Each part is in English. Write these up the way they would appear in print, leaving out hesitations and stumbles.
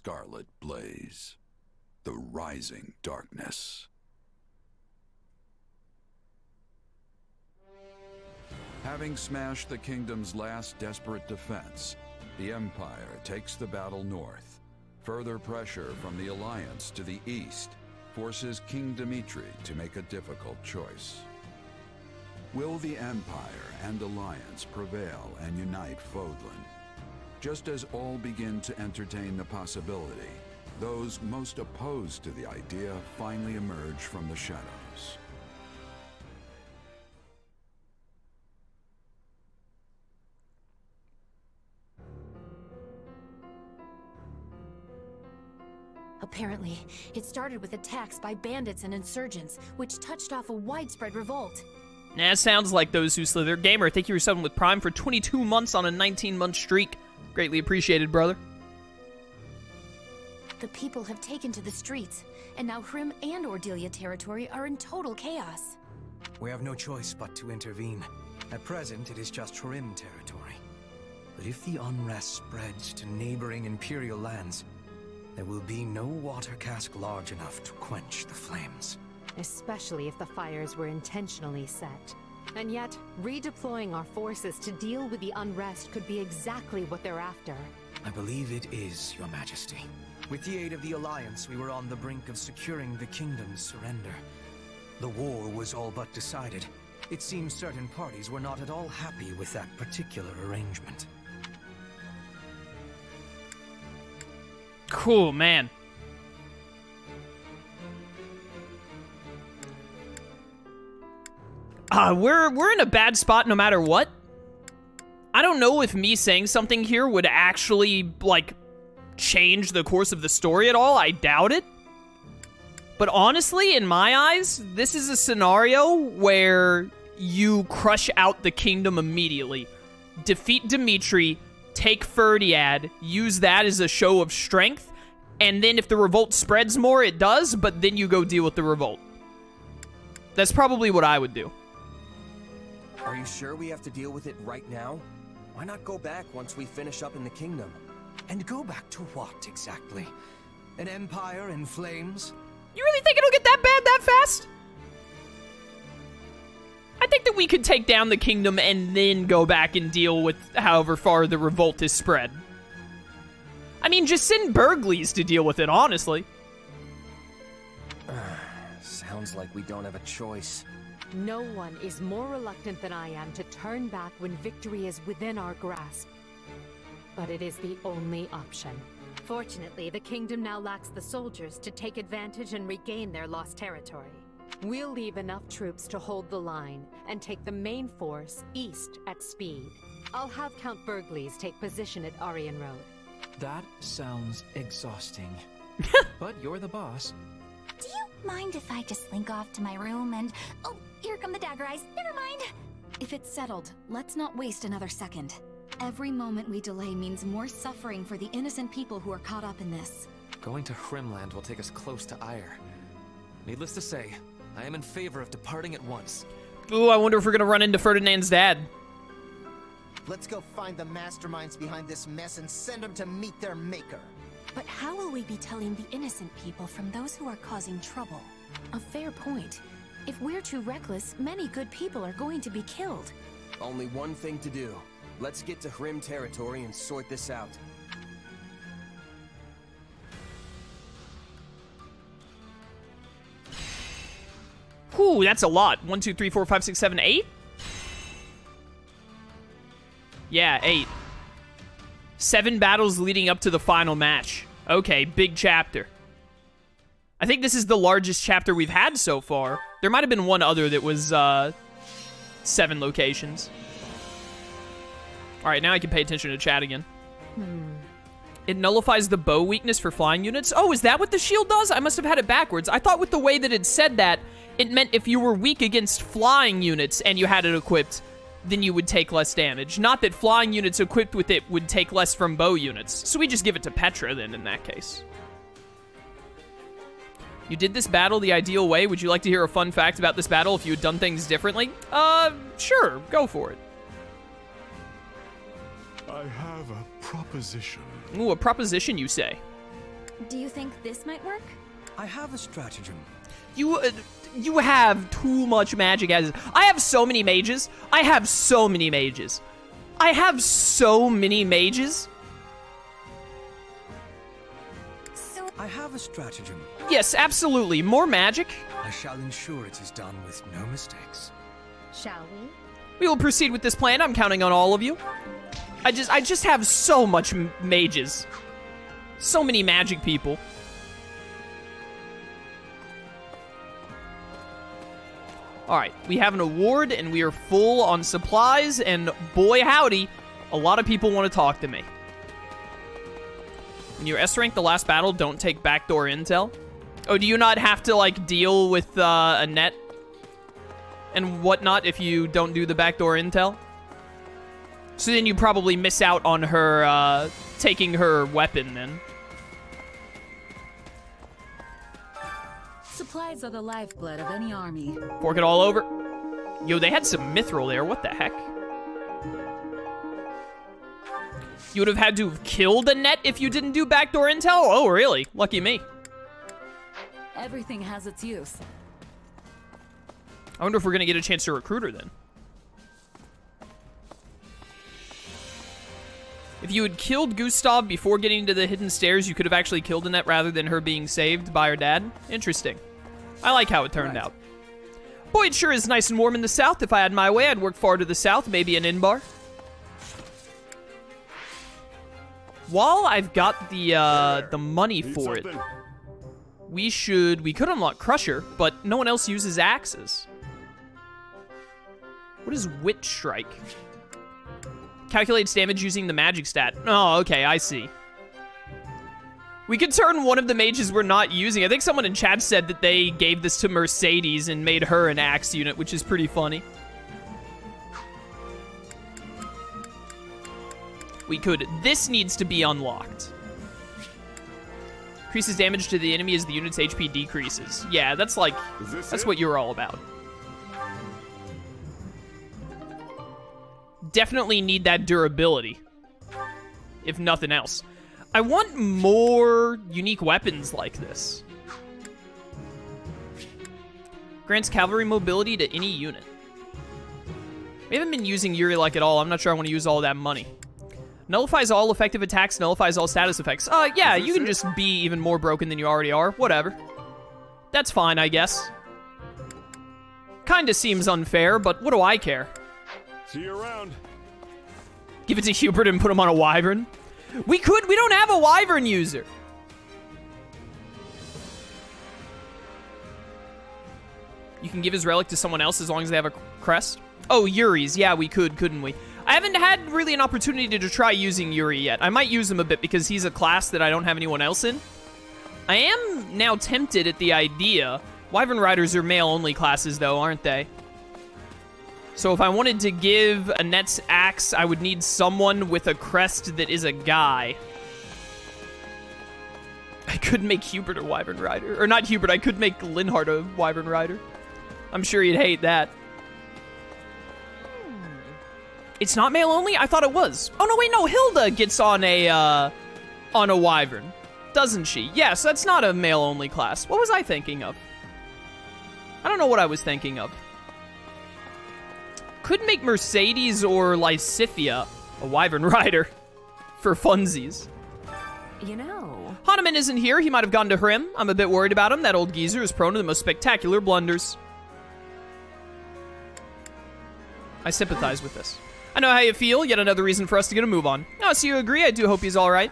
scarlet blaze. The rising darkness. Having smashed the kingdom's last desperate defense, the Empire takes the battle north. Further pressure from the Alliance to the east forces King Dimitri to make a difficult choice. Will the Empire and Alliance prevail and unite Fódlan? Just as all begin to entertain the possibility, those most opposed to the idea finally emerge from the shadows. Apparently, it started with attacks by bandits and insurgents, which touched off a widespread revolt. Nah, sounds like those who slither. Gamer, thank you for subbing with Prime for 22 months on a 19-month streak. Greatly appreciated, brother. The people have taken to the streets, and now Hrim and Ordelia territory are in total chaos. We have no choice but to intervene. At present, it is just Hrim territory. But if the unrest spreads to neighboring Imperial lands, there will be no water cask large enough to quench the flames. Especially if the fires were intentionally set. And yet, redeploying our forces to deal with the unrest could be exactly what they're after. I believe it is, Your Majesty. With the aid of the Alliance, we were on the brink of securing the kingdom's surrender. The war was all but decided. It seems certain parties were not at all happy with that particular arrangement. Cool, man. We're in a bad spot no matter what. I don't know if me saying something here would actually, like, change the course of the story at all. I doubt it. But honestly, in my eyes, this is a scenario where you crush out the kingdom immediately. Defeat Dimitri, take Fódlan, use that as a show of strength, and then if the revolt spreads more, it does, but then you go deal with the revolt. That's probably what I would do. Are you sure we have to deal with it right now? Why not go back once we finish up in the kingdom? And go back to what, exactly? An empire in flames? You really think it'll get that bad that fast? I think that we could take down the kingdom and then go back and deal with however far the revolt is spread. I mean, just send Burgleys to deal with it, honestly. Sounds like we don't have a choice. No one is more reluctant than I am to turn back when victory is within our grasp. But it is the only option. Fortunately, the kingdom now lacks the soldiers to take advantage and regain their lost territory. We'll leave enough troops to hold the line and take the main force east at speed. I'll have Count Burgleys take position at Aryan Road. That sounds exhausting. But you're the boss. Do you mind if I just slink off to my room and... Oh, here come the dagger eyes. Never mind. If it's settled, let's not waste another second. Every moment we delay means more suffering for the innocent people who are caught up in this. Going to Hrimland will take us close to Ire. Needless to say, I am in favor of departing at once. Ooh, I wonder if we're gonna run into Ferdinand's dad. Let's go find the masterminds behind this mess and send them to meet their maker. But how will we be telling the innocent people from those who are causing trouble? A fair point. If we're too reckless, many good people are going to be killed. Only one thing to do. Let's get to Hrim territory and sort this out. Whew, that's a lot. 1, 2, 3, 4, 5, 6, 7, 8? Yeah, 8. 7 battles leading up to the final match. Okay, big chapter. I think this is the largest chapter we've had so far. There might have been one other that was 7 locations. Alright, now I can pay attention to chat again. It nullifies the bow weakness for flying units. Oh, is that what the shield does? I must have had it backwards. I thought with the way that it said that, it meant if you were weak against flying units and you had it equipped, then you would take less damage. Not that flying units equipped with it would take less from bow units. So we just give it to Petra then in that case. You did this battle the ideal way. Would you like to hear a fun fact about this battle if you had done things differently? Sure. Go for it. I have a proposition. Ooh, a proposition, you say? Do you think this might work? I have a stratagem. You have too much magic as I have so many mages. I have so many mages. I have so many mages. So I have a stratagem. Yes, absolutely. More magic. I shall ensure it is done with no mistakes. Shall we? We will proceed with this plan. I'm counting on all of you. I just have so much mages. So many magic people. Alright, we have an award, and we are full on supplies, and boy howdy, a lot of people want to talk to me. When you're S-rank the last battle, don't take backdoor intel. Oh, do you not have to, like, deal with a net and whatnot if you don't do the backdoor intel? So then you probably miss out on her, taking her weapon, then. Supplies are the lifeblood of any army. Fork it all over. Yo, they had some mithril there. What the heck? You would have had to have killed a net if you didn't do backdoor intel? Oh, really? Lucky me. Everything has its use. I wonder if we're going to get a chance to recruit her then. If you had killed Gustav before getting to the hidden stairs, you could have actually killed Annette rather than her being saved by her dad. Interesting. I like how it turned out. Boy, it sure is nice and warm in the south. If I had my way, I'd work far to the south, maybe an inn bar. While I've got the money for it, we could unlock Crusher, but no one else uses axes. What is Wit Strike? Calculates damage using the magic stat. Oh, okay, I see. We could turn one of the mages we're not using. I think someone in chat said that they gave this to Mercedes and made her an axe unit, which is pretty funny. We could. This needs to be unlocked. Increases damage to the enemy as the unit's HP decreases. Yeah, that's like, that's what you're all about. Definitely need that durability, if nothing else. I want more unique weapons like this. Grants cavalry mobility to any unit. We haven't been using Yuri like at all. I'm not sure I want to use all that money. Nullifies all effective attacks, nullifies all status effects. Yeah, you can just be even more broken than you already are. Whatever. That's fine, I guess. Kinda seems unfair, but what do I care? See you around. Give it to Hubert and put him on a wyvern. We don't have a wyvern user. You can give his relic to someone else as long as they have a crest. Oh, Yuri's. Yeah, we could, couldn't we? I haven't had really an opportunity to try using Yuri yet. I might use him a bit because he's a class that I don't have anyone else in. I am now tempted at the idea. Wyvern Riders are male-only classes, though, aren't they? So if I wanted to give Annette's axe, I would need someone with a crest that is a guy. I could make Hubert a Wyvern Rider. Or not Hubert, I could make Linhardt a Wyvern Rider. I'm sure he'd hate that. It's not male only? I thought it was. Oh, no, wait, no. Hilda gets on a Wyvern, doesn't she? Yes, that's not a male-only class. What was I thinking of? I don't know what I was thinking of. Could make Mercedes or Lysithia a Wyvern Rider for funsies. You know. Hanuman isn't here. He might have gone to Hrim. I'm a bit worried about him. That old geezer is prone to the most spectacular blunders. I sympathize with this. I know how you feel. Yet another reason for us to get a move on. Oh, so you agree? I do hope he's all right.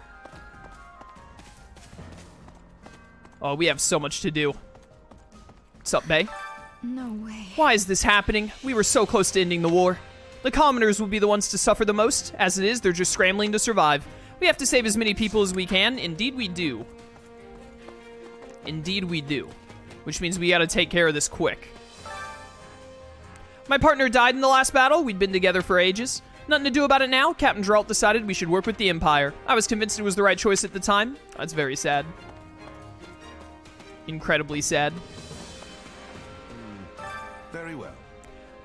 Oh, we have so much to do. What's up, Bay? No way. Why is this happening? We were so close to ending the war. The commoners will be the ones to suffer the most. As it is, they're just scrambling to survive. We have to save as many people as we can. Indeed we do. Indeed we do. Which means we gotta take care of this quick. My partner died in the last battle. We'd been together for ages. Nothing to do about it now. Captain Geralt decided we should work with the Empire. I was convinced it was the right choice at the time. That's very sad. Incredibly sad. Very well.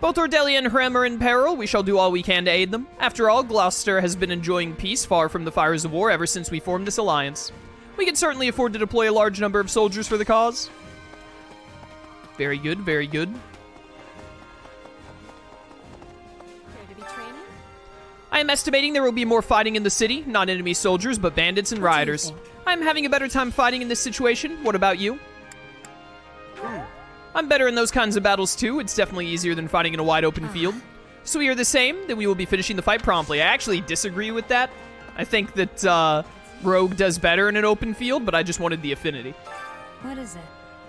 Both Ordelia and Hrem are in peril. We shall do all we can to aid them. After all, Gloucester has been enjoying peace far from the fires of war ever since we formed this alliance. We can certainly afford to deploy a large number of soldiers for the cause. Very good, very good. Care to be training? I am estimating there will be more fighting in the city, not enemy soldiers, but bandits and What do you rioters. think? I'm having a better time fighting in this situation. What about you? I'm better in those kinds of battles too. It's definitely easier than fighting in a wide open field. So we are the same, then we will be finishing the fight promptly. I actually disagree with that. I think that Rogue does better in an open field, but I just wanted the affinity. What is it?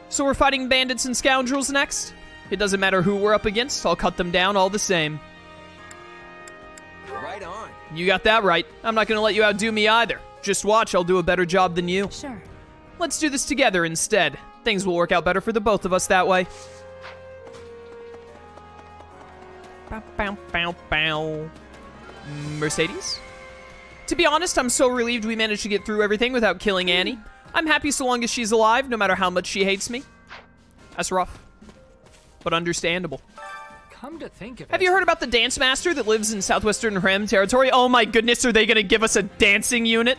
So we're fighting bandits and scoundrels next? It doesn't matter who we're up against, I'll cut them down all the same. Right on. You got that right. I'm not gonna let you outdo me either. Just watch, I'll do a better job than you. Sure. Let's do this together instead. Things will work out better for the both of us that way. Bow, bow, bow, bow. Mercedes? To be honest, I'm so relieved we managed to get through everything without killing Annie. I'm happy so long as she's alive, no matter how much she hates me. That's rough, but understandable. Come to think of it. Have you heard about the dance master that lives in southwestern Hrem territory? Oh my goodness, are they gonna give us a dancing unit?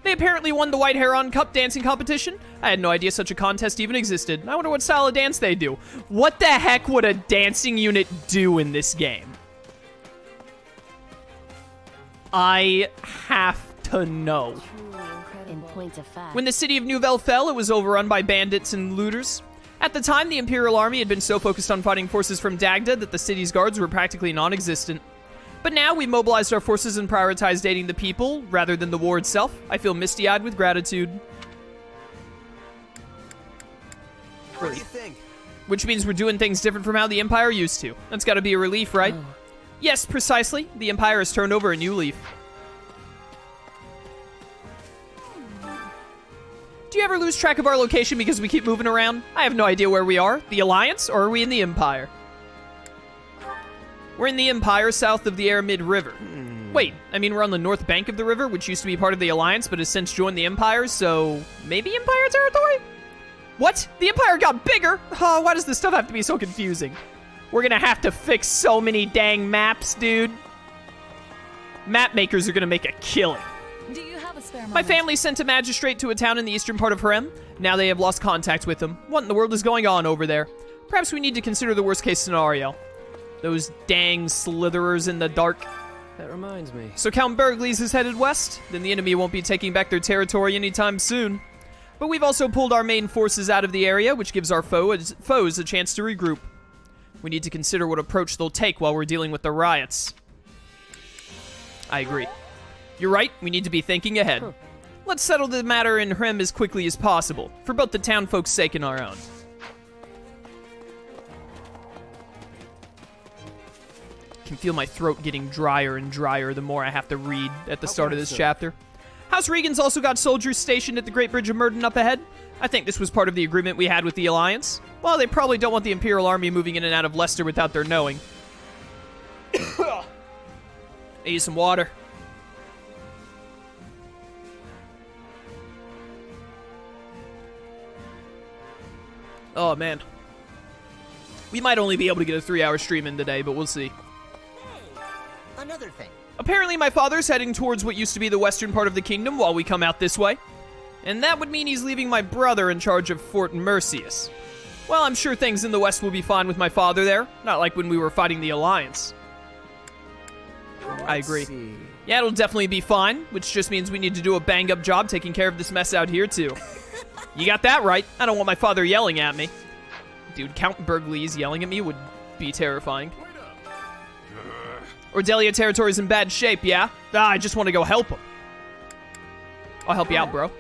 They apparently won the White Heron Cup dancing competition. I had no idea such a contest even existed. I wonder what style of dance they do. What the heck would a dancing unit do in this game? I have to know. In point of fact. When the city of Nouvelle fell, it was overrun by bandits and looters. At the time, the Imperial Army had been so focused on fighting forces from Dagda that the city's guards were practically non-existent. But now, we mobilized our forces and prioritized aiding the people, rather than the war itself. I feel misty-eyed with gratitude. What do you think? Which means we're doing things different from how the Empire used to. That's gotta be a relief, right? Oh. Yes, precisely. The Empire has turned over a new leaf. Do you ever lose track of our location because we keep moving around? I have no idea where we are. The Alliance, or are we in the Empire? We're in the Empire, south of the Aramid River. Wait, I mean we're on the north bank of the river, which used to be part of the Alliance, but has since joined the Empire, so maybe Empire territory? What? The Empire got bigger? Oh, why does this stuff have to be so confusing? We're gonna have to fix so many dang maps, dude. Map makers are gonna make a killing. Do you have a spare moment? My family sent a magistrate to a town in the eastern part of Hrem. Now they have lost contact with him. What in the world is going on over there? Perhaps we need to consider the worst case scenario. Those dang slitherers in the dark. That reminds me. So Count Bergles is headed west? Then the enemy won't be taking back their territory anytime soon. But we've also pulled our main forces out of the area, which gives our foes a chance to regroup. We need to consider what approach they'll take while we're dealing with the riots. I agree. You're right, we need to be thinking ahead. Let's settle the matter in Hrem as quickly as possible, for both the town folks' sake and our own. I can feel my throat getting drier and drier the more I have to read at the start of this chapter. House Regan's also got soldiers stationed at the Great Bridge of Murden up ahead. I think this was part of the agreement we had with the Alliance. Well, they probably don't want the Imperial Army moving in and out of Leicester without their knowing. I need some water. Oh, man. We might only be able to get a 3-hour stream in today, but we'll see. Another thing. Apparently, my father's heading towards what used to be the western part of the kingdom while we come out this way. And that would mean he's leaving my brother in charge of Fort Mercius. Well, I'm sure things in the west will be fine with my father there, not like when we were fighting the Alliance. I agree. Yeah, it'll definitely be fine, which just means we need to do a bang-up job taking care of this mess out here, too. You got that right. I don't want my father yelling at me. Dude, Count Bergles yelling at me would be terrifying. Ordelia territory's in bad shape, yeah? I just want to go help him. I'll help you out, bro.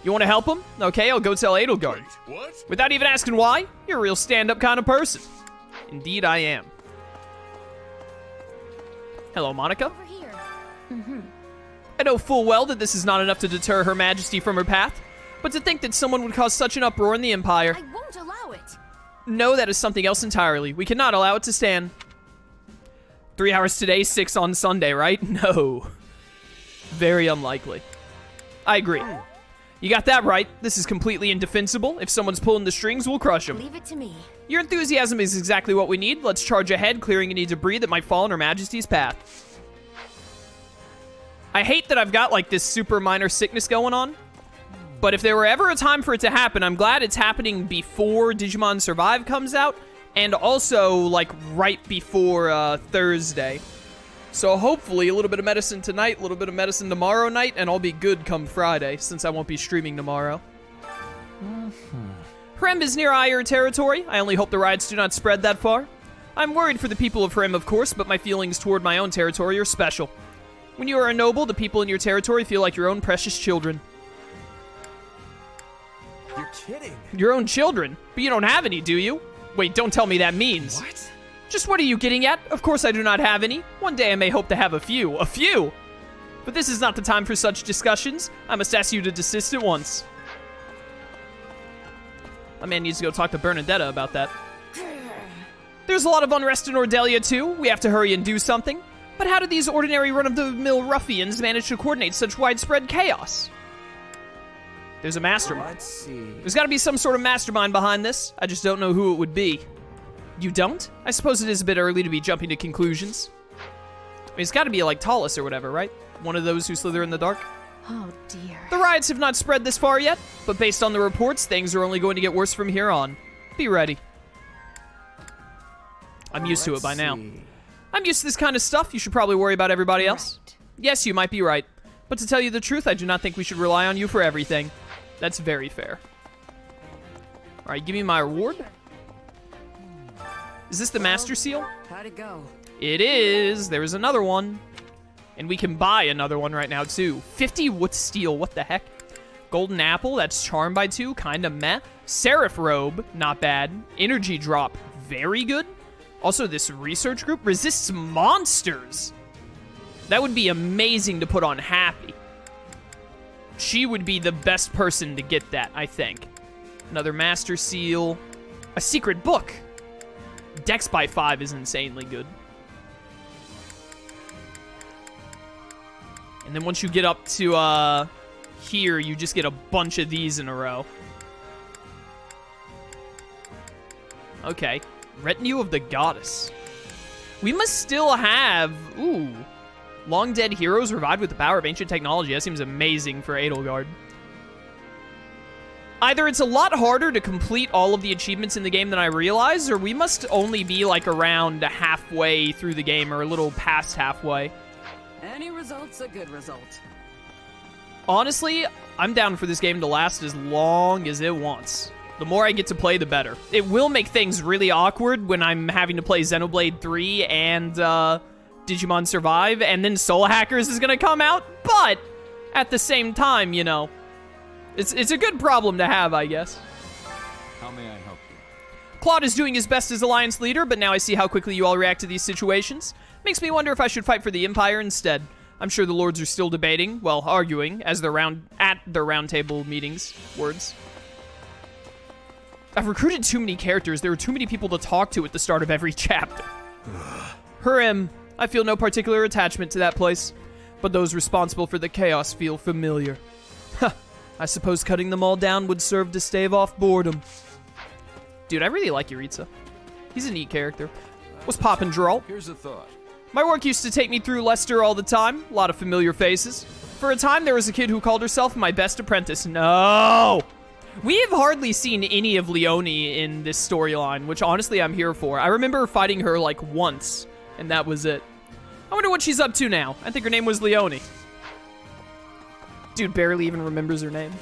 You want to help him? Okay, I'll go tell Edelgard. What? Without even asking why? You're a real stand-up kind of person. Indeed, I am. Hello, Monica. Over here. I know full well that this is not enough to deter Her Majesty from her path, but to think that someone would cause such an uproar in the Empire... I won't allow it. No, that is something else entirely. We cannot allow it to stand. 3 hours today, 6 on Sunday, right? No. Very unlikely. I agree. You got that right. This is completely indefensible. If someone's pulling the strings, we'll crush them. Leave it to me. Your enthusiasm is exactly what we need. Let's charge ahead, clearing any debris that might fall in Her Majesty's path. I hate that I've got, like, this super minor sickness going on, But if there were ever a time for it to happen, I'm glad it's happening before Digimon Survive comes out, and also, like, right before Thursday. So hopefully a little bit of medicine tonight, a little bit of medicine tomorrow night, and I'll be good come Friday, since I won't be streaming tomorrow. Hrem is near Aiur territory. I only hope the riots do not spread that far. I'm worried for the people of Hrem, of course, but my feelings toward my own territory are special. When you are a noble, the people in your territory feel like your own precious children. You're kidding. Your own children? But you don't have any, do you? Wait, don't tell me that means. What? Just what are you getting at? Of course I do not have any. One day I may hope to have a few. A few! But this is not the time for such discussions. I must ask you to desist at once. My man needs to go talk to Bernadetta about that. There's a lot of unrest in Ordelia, too. We have to hurry and do something. But how do these ordinary run-of-the-mill ruffians manage to coordinate such widespread chaos? There's a mastermind. Let's see. There's got to be some sort of mastermind behind this. I just don't know who it would be. You don't? I suppose it is a bit early to be jumping to conclusions. I mean, it's got to be like Talus or whatever, right? One of those who slither in the dark. Oh, dear. The riots have not spread this far yet, but based on the reports, things are only going to get worse from here on. Be ready. I'm used to it by now. I'm used to this kind of stuff. You should probably worry about everybody else. Right. Yes, you might be right. But to tell you the truth, I do not think we should rely on you for everything. That's very fair. All right, give me my reward. Is this the Master Seal? How'd it go? It is. There's another one. And we can buy another one right now, too. 50 wood steel. What the heck? Golden Apple. That's Charmed by 2. Kind of meh. Seraph Robe. Not bad. Energy Drop. Very good. Also, this research group resists monsters. That would be amazing to put on Happy. She would be the best person to get that, I think. Another Master Seal. A secret book. Dex by 5 is insanely good. And then once you get up to here, you just get a bunch of these in a row. Okay. Retinue of the Goddess. We must still have... Ooh. Long dead heroes revived with the power of ancient technology. That seems amazing for Edelgard. Either it's a lot harder to complete all of the achievements in the game than I realized, or we must only be like around halfway through the game or a little past halfway. Any result's a good result. Honestly, I'm down for this game to last as long as it wants. The more I get to play, the better. It will make things really awkward when I'm having to play Xenoblade 3 and Digimon Survive, and then Soul Hackers is gonna come out, but at the same time, you know, it's a good problem to have, I guess. How may I help you? Claude is doing his best as Alliance leader, but now I see how quickly you all react to these situations. Makes me wonder if I should fight for the Empire instead. I'm sure the Lords are still debating, well, arguing, as they're at their roundtable meetings. Words. I've recruited too many characters. There are too many people to talk to at the start of every chapter. Hrem. I feel no particular attachment to that place, but those responsible for the chaos feel familiar. I suppose cutting them all down would serve to stave off boredom. Dude, I really like Yuritsa. He's a neat character. What's poppin', Droll? Here's a thought. My work used to take me through Leicester all the time. A lot of familiar faces. For a time, there was a kid who called herself my best apprentice. No! We have hardly seen any of Leone in this storyline, which honestly I'm here for. I remember fighting her like once, and that was it. I wonder what she's up to now. I think her name was Leone. Dude barely even remembers her name.